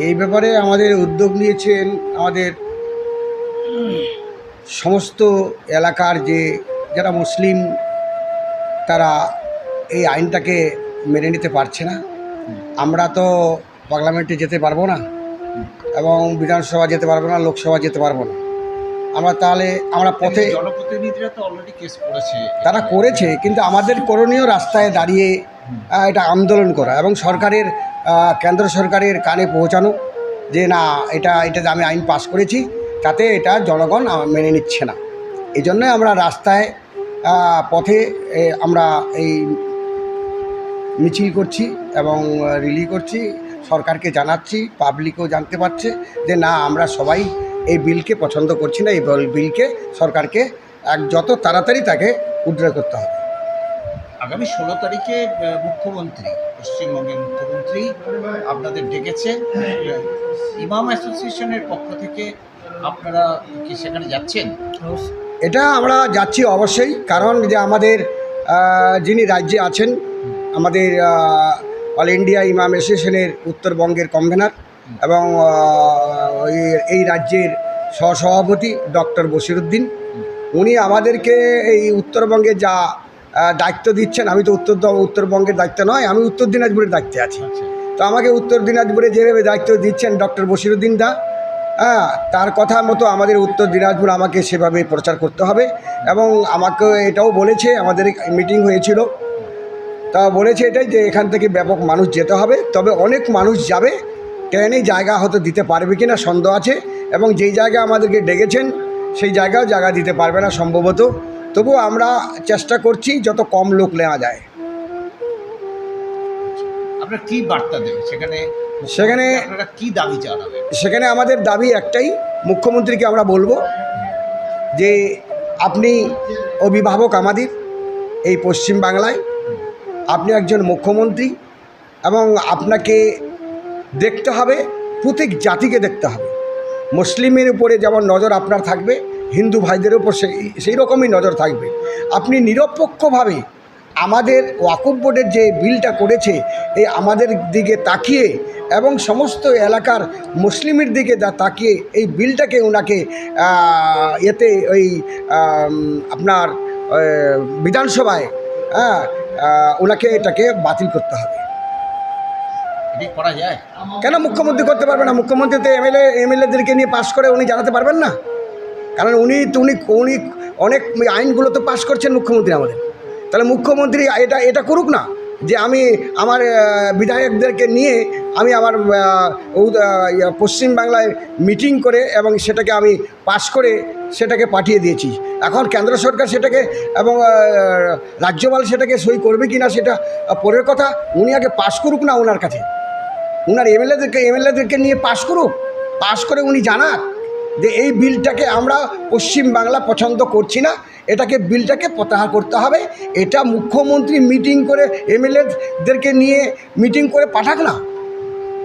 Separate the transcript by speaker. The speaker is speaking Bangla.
Speaker 1: এই ব্যাপারে আমাদের উদ্যোগ নিয়েছেন আমাদের সমস্ত এলাকার যারা মুসলিম, তারা এই আইনটাকে মেনে নিতে পারছে না। আমরা তো পার্লামেন্টে যেতে পারবো না এবং বিধানসভা যেতে পারবো না, লোকসভা যেতে পারবো না। আমরা পথে,
Speaker 2: জনপ্রতিনিধিরা তো অলরেডি কেস করেছে,
Speaker 1: তারা করেছে, কিন্তু আমাদের করণীয় রাস্তায় দাঁড়িয়ে এটা আন্দোলন করা এবং কেন্দ্র সরকারের কানে পৌঁছানো যে না, এটা আমি আইন পাস করেছি, তাতে এটা জনগণ মেনে নিচ্ছে না। এই জন্যই আমরা রাস্তায় পথে আমরা এই মিছিল করছি এবং রিলি করছি, সরকারকে জানাচ্ছি, পাবলিকও জানতে পারছে যে না, আমরা সবাই এই বিলকে পছন্দ করছি না। এই বিলকে সরকারকে যত তাড়াতাড়ি তাকে উদ্ধার করতে হবে।
Speaker 2: আগামী 16 তারিখে মুখ্যমন্ত্রী, পশ্চিমবঙ্গের মুখ্যমন্ত্রী আপনাদের ডেকেছে। ইমাম অ্যাসোসিয়েশনের পক্ষ থেকে আপনারা কি সেখানে যাচ্ছেন?
Speaker 1: এটা আমরা যাচ্ছি অবশ্যই, কারণ যে আমাদের যিনি রাজ্যে আছেন, আমাদের অল ইন্ডিয়া ইমাম অ্যাসোসিয়েশনের উত্তরবঙ্গের কনভেনার এবং এই রাজ্যের সহসভাপতি ডক্টর বশিরউদ্দিন, উনি আমাদেরকে এই উত্তরবঙ্গে যা দায়িত্ব দিচ্ছেন, আমি তো উত্তরবঙ্গের দায়িত্ব নয়, আমি উত্তর দিনাজপুরের দায়িত্বে আছি। তো আমাকে উত্তর দিনাজপুরে যেভাবে দায়িত্ব দিচ্ছেন ডক্টর বশিরউদ্দিন দা, তার কথা মতো আমাদের উত্তর দিনাজপুর আমাকে সেভাবে প্রচার করতে হবে। এবং আমাকে এটাও বলেছে, আমাদের মিটিং হয়েছিল, তা বলেছে এটাই যে এখান থেকে ব্যাপক মানুষ যেতে হবে। তবে অনেক মানুষ যাবে, ট্রেনে জায়গা হয়তো দিতে পারবে কি না সন্দেহ আছে, এবং যেই জায়গা আমাদেরকে ডেকেছেন সেই জায়গাও জায়গা দিতে পারবে না সম্ভবত। তবুও আমরা চেষ্টা করছি যত কম লোক নেওয়া যায়।
Speaker 2: আপনারা কি বার্তা দেবেন
Speaker 1: সেখানে
Speaker 2: আপনারা কি দাবি জানাবেন?
Speaker 1: সেখানে আমাদের দাবি একটাই, মুখ্যমন্ত্রীকে আমরা বলবো যে আপনি অভিভাবক আমাদের এই পশ্চিম বাংলায়, আপনি একজন মুখ্যমন্ত্রী এবং আপনাকে দেখতে হবে, প্রত্যেক জাতিকে দেখতে হবে। মুসলিমের উপরে যেমন নজর আপনার থাকবে, হিন্দু ভাইদের উপর সেই রকমই নজর থাকবে। আপনি নিরপেক্ষভাবে আমাদের ওয়াকফ বোর্ডের যে বিলটা করেছে, এই আমাদের দিকে তাকিয়ে এবং সমস্ত এলাকার মুসলিমের দিকে তাকিয়ে এই বিলটাকে ওনাকে আপনার বিধানসভায় ওনাকে এটাকে বাতিল করতে হবে।
Speaker 2: করা যায়
Speaker 1: কেন মুখ্যমন্ত্রী করতে পারবে না? মুখ্যমন্ত্রী তো এমএলএদেরকে নিয়ে পাস করে উনি জানাতে পারবেন না? কারণ উনি অনেক আইনগুলো তো পাস করছেন মুখ্যমন্ত্রী আমাদের। তাহলে মুখ্যমন্ত্রী এটা করুক না, যে আমি আমার বিধায়কদেরকে নিয়ে আমি আমার পশ্চিমবাংলায় মিটিং করে এবং সেটাকে আমি পাস করে সেটাকে পাঠিয়ে দিয়েছি। এখন কেন্দ্র সরকার সেটাকে এবং রাজ্যপাল সেটাকে সই করবে কি না সেটা পরের কথা। উনি আগে পাস করুক না, ওনার কাছে ওনার এমএলএদেরকে নিয়ে পাস করুক, পাস করে উনি জানাক যে এই বিলটাকে আমরা পশ্চিমবাংলা পছন্দ করছি না, বিলটাকে প্রত্যাহার করতে হবে। এটা মুখ্যমন্ত্রী মিটিং করে এমএলএদেরকে নিয়ে মিটিং করে পাঠাক না।